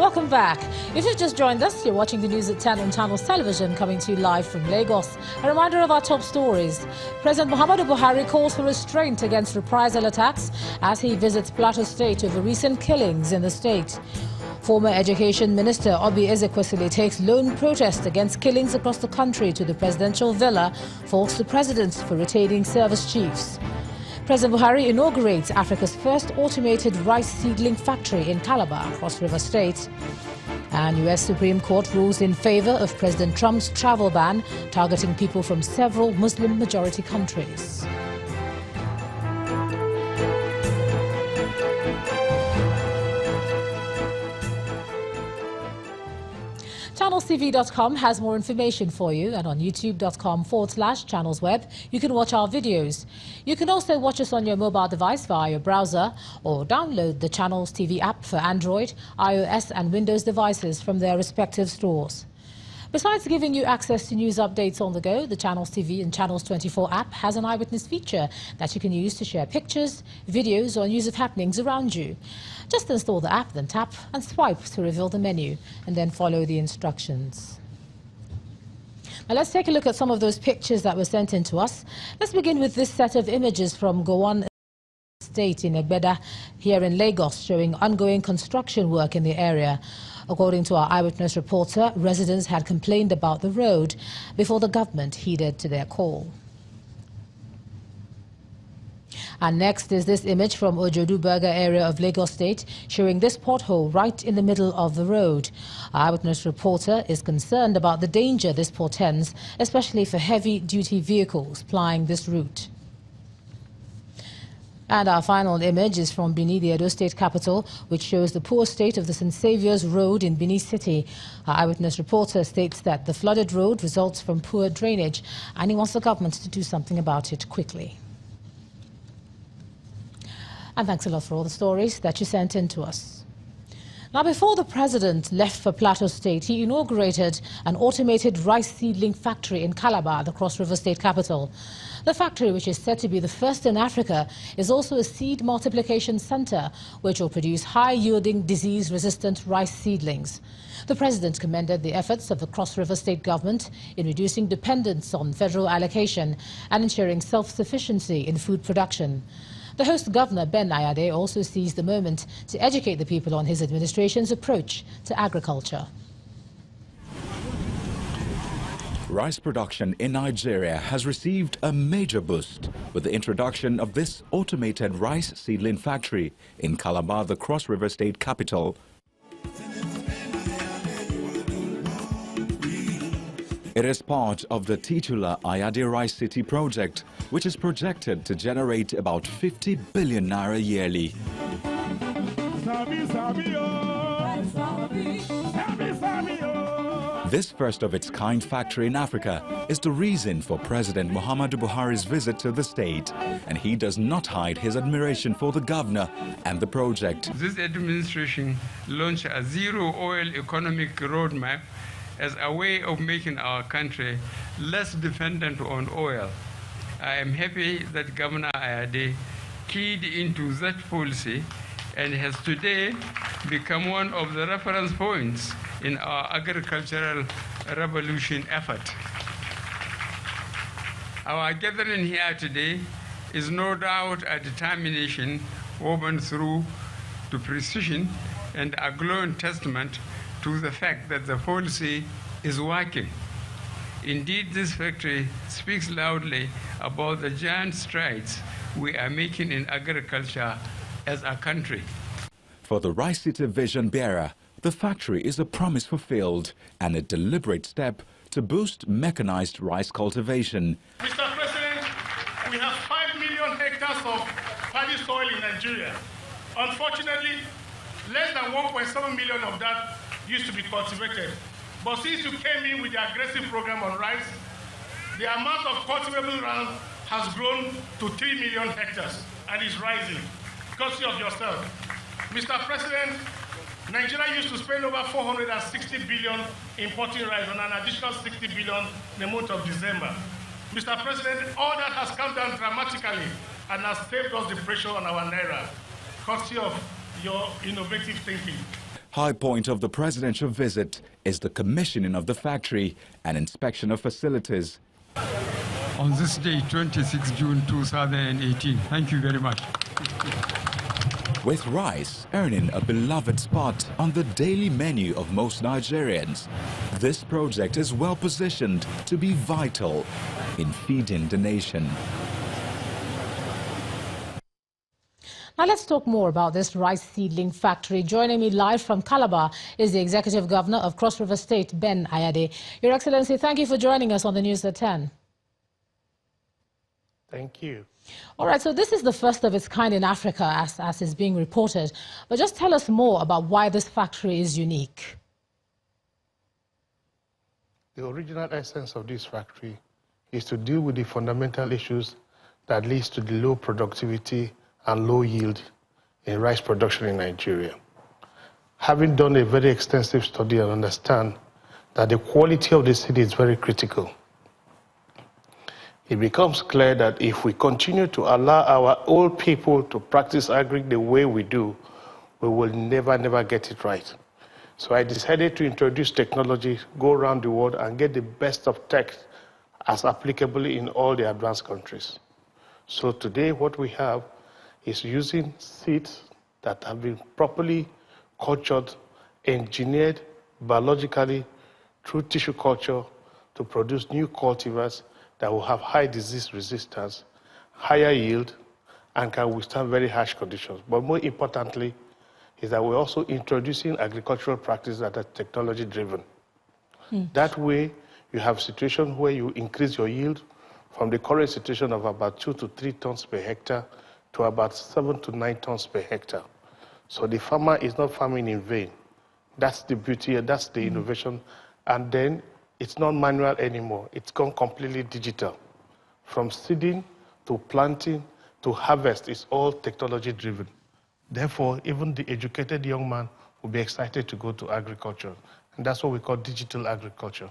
Welcome back. If you've just joined us, you're watching the news at 10 on Channels Television, coming to you live from Lagos. A reminder of our top stories. President Muhammadu Buhari calls for restraint against reprisal attacks as he visits Plateau State over recent killings in the state. Former Education Minister Obi Ezekwesili takes lone protest against killings across the country to the presidential villa, faults the president for retaining service chiefs. President Buhari inaugurates Africa's first automated rice seedling factory in Calabar, Cross River State. And U.S. Supreme Court rules in favor of President Trump's travel ban, targeting people from several Muslim-majority countries. ChannelsTV.com has more information for you, and on youtube.com/channelsweb you can watch our videos. You can also watch us on your mobile device via your browser or download the Channels TV app for Android, iOS and Windows devices from their respective stores. Besides giving you access to news updates on the go, the Channels TV and Channels 24 app has an eyewitness feature that you can use to share pictures, videos or news of happenings around you. Just install the app, then tap and swipe to reveal the menu, and then follow the instructions. Now let's take a look at some of those pictures that were sent in to us. Let's begin with this set of images from Gowon State in Egbeda here in Lagos, showing ongoing construction work in the area. According to our eyewitness reporter, residents had complained about the road before the government heeded to their call. And next is this image from Ojodu Burger area of Lagos State, showing this pothole right in the middle of the road. Our eyewitness reporter is concerned about the danger this portends, especially for heavy-duty vehicles plying this route. And our final image is from Benin, the Edo State capital, which shows the poor state of the St. Saviour's Road in Benin City. Our eyewitness reporter states that the flooded road results from poor drainage, and he wants the government to do something about it quickly. And thanks a lot for all the stories that you sent in to us. Now, before the president left for Plateau State, he inaugurated an automated rice seedling factory in Calabar, the Cross River State capital. The factory, which is said to be the first in Africa, is also a seed multiplication center, which will produce high-yielding, disease-resistant rice seedlings. The president commended the efforts of the Cross River State government in reducing dependence on federal allocation and ensuring self-sufficiency in food production. The host governor, Ben Ayade, also seized the moment to educate the people on his administration's approach to agriculture. Rice production in Nigeria has received a major boost with the introduction of this automated rice seedling factory in Calabar, the Cross River State capital. It is part of the titular Ayade Rice City project, which is projected to generate about 50 billion naira yearly. This first-of-its-kind factory in Africa is the reason for President Muhammadu Buhari's visit to the state, and he does not hide his admiration for the governor and the project. This administration launched a zero-oil economic roadmap as a way of making our country less dependent on oil. I am happy that Governor Ayade keyed into that policy and has today become one of the reference points in our agricultural revolution effort. Our gathering here today is no doubt a determination woven through to precision and a glowing testament to the fact that the policy is working. Indeed, this factory speaks loudly about the giant strides we are making in agriculture as a country. For the Rice City vision bearer, the factory is a promise fulfilled and a deliberate step to boost mechanized rice cultivation. Mr. President, we have 5 million hectares of paddy soil in Nigeria. Unfortunately, less than 1.7 million of that used to be cultivated. But since you came in with the aggressive program on rice, the amount of cultivable land has grown to 3 million hectares and is rising, courtesy of yourself. Mr. President, Nigeria used to spend over 460 billion importing rice and an additional 60 billion in the month of December. Mr. President, all that has come down dramatically and has saved us the pressure on our naira, courtesy of your innovative thinking. High point of the presidential visit is the commissioning of the factory and inspection of facilities. On this day, 26 June 2018. Thank you very much. With rice earning a beloved spot on the daily menu of most Nigerians, this project is well positioned to be vital in feeding the nation. Now let's talk more about this rice seedling factory. Joining me live from Calabar is the Executive Governor of Cross River State, Ben Ayade. Your Excellency, thank you for joining us on the News at 10. Thank you. All right, so this is the first of its kind in Africa, as is being reported. But just tell us more about why this factory is unique. The original essence of this factory is to deal with the fundamental issues that leads to the low productivity and low yield in rice production in Nigeria. Having done a very extensive study and understand that the quality of the seed is very critical, it becomes clear that if we continue to allow our old people to practice agri the way we do, we will never get it right. So I decided to introduce technology, go around the world and get the best of tech as applicable in all the advanced countries. So today what we have is using seeds that have been properly cultured, engineered biologically through tissue culture to produce new cultivars that will have high disease resistance, higher yield, and can withstand very harsh conditions. But more importantly, is that we're also introducing agricultural practices that are technology-driven. That way, you have a situation where you increase your yield from the current situation of about 2 to 3 tons per hectare to about 7 to 9 tons per hectare. So the farmer is not farming in vain. That's the beauty, and that's the innovation. And then it's not manual anymore. It's gone completely digital. From seeding to planting to harvest, it's all technology-driven. Therefore, even the educated young man will be excited to go to agriculture. And that's what we call digital agriculture.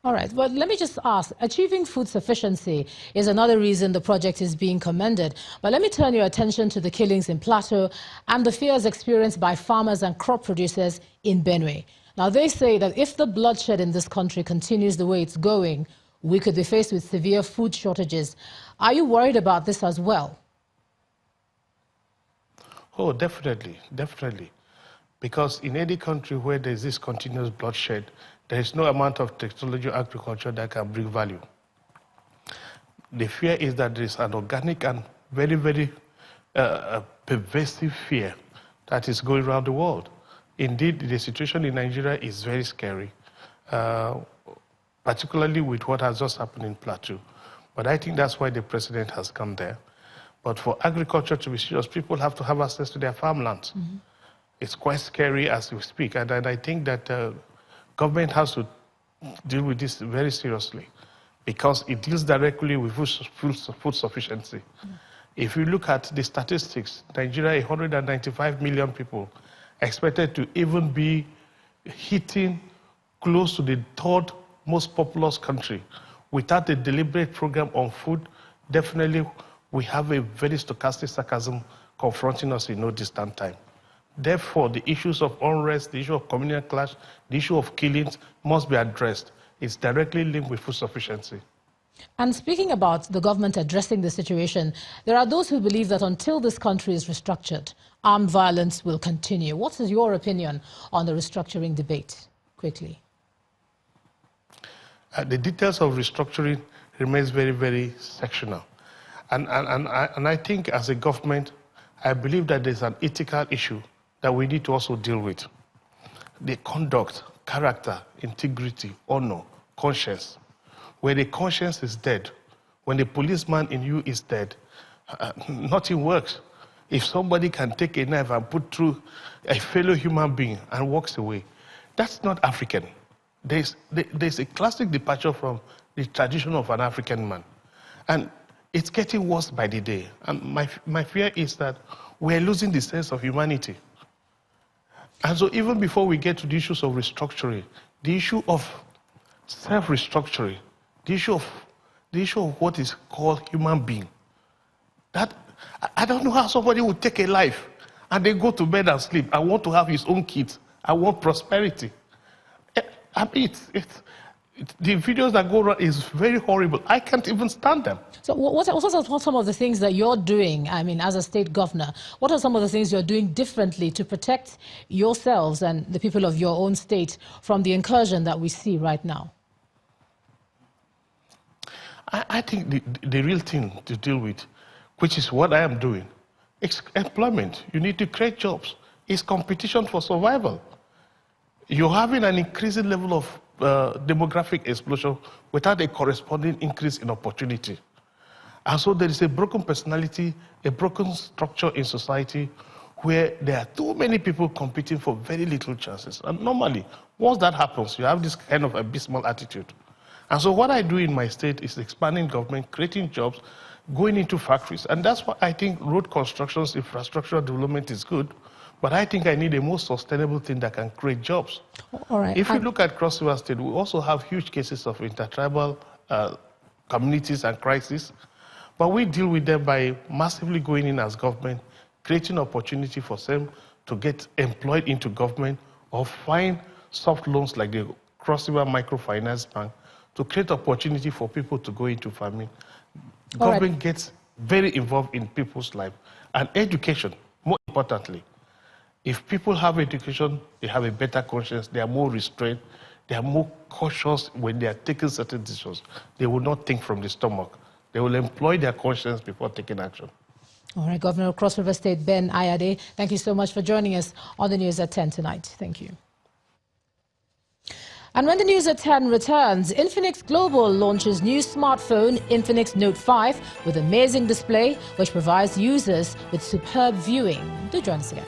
All right, well, let me just ask, achieving food sufficiency is another reason the project is being commended. But let me turn your attention to the killings in Plateau and the fears experienced by farmers and crop producers in Benue. Now, they say that if the bloodshed in this country continues the way it's going, we could be faced with severe food shortages. Are you worried about this as well? Oh, definitely. Because in any country where there's this continuous bloodshed, there is no amount of technology agriculture that can bring value. The fear is that there is an organic and very pervasive fear that is going around the world. Indeed, the situation in Nigeria is very scary, particularly with what has just happened in Plateau. But I think that's why the president has come there. But for agriculture to be serious, people have to have access to their farmlands. It's quite scary as we speak, and I think that government has to deal with this very seriously because it deals directly with food sufficiency. If you look at the statistics, Nigeria, 195 million people, expected to even be hitting close to the 3rd most populous country. Without a deliberate program on food, definitely we have a very stochastic sarcasm confronting us in no distant time. Therefore, the issues of unrest, the issue of communal clash, the issue of killings must be addressed. It's directly linked with food sufficiency. And speaking about the government addressing the situation, there are those who believe that until this country is restructured, armed violence will continue. What is your opinion on the restructuring debate? Quickly. The details of restructuring remains very sectional. And I think as a government, I believe that there's an ethical issue that we need to also deal with. The conduct, character, integrity, honor, conscience. Where the conscience is dead, when the policeman in you is dead, nothing works. If somebody can take a knife and put through a fellow human being and walks away, that's not African. There's a classic departure from the tradition of an African man. And it's getting worse by the day. And my fear is that we're losing the sense of humanity. And so even before we get to the issues of restructuring, the issue of self-restructuring, the issue of what is called human being, that I don't know how somebody would take a life and then go to bed and sleep. I want to have his own kids I want prosperity. I mean, the videos that go around is very horrible. I can't even stand them. So what are some of the things that you're doing, I mean, as a state governor? What are some of the things you're doing differently to protect yourselves and the people of your own state from the incursion that we see right now? I think the real thing to deal with, which is what I am doing, is employment. You need to create jobs. It's competition for survival. You're having an increasing level of demographic explosion without a corresponding increase in opportunity. And so there is a broken personality, a broken structure in society where there are too many people competing for very little chances. And normally, once that happens, you have this kind of abysmal attitude. And so what I do in my state is expanding government, creating jobs, going into factories. And that's why I think road constructions, infrastructural development is good. But I think I need a more sustainable thing that can create jobs. All right. If you look at Cross River State, we also have huge cases of intertribal communities and crises. But we deal with them by massively going in as government, creating opportunity for them to get employed into government or find soft loans like the Cross River Microfinance Bank to create opportunity for people to go into farming. Government gets very involved in people's life. And education, more importantly. If people have education, they have a better conscience, they are more restrained, they are more cautious when they are taking certain decisions. They will not think from the stomach. They will employ their conscience before taking action. All right, Governor of Cross River State, Ben Ayade, thank you so much for joining us on the News at 10 tonight. Thank you. And when the News at 10 returns, Infinix Global launches new smartphone Infinix Note 5 with amazing display, which provides users with superb viewing. Do join us again.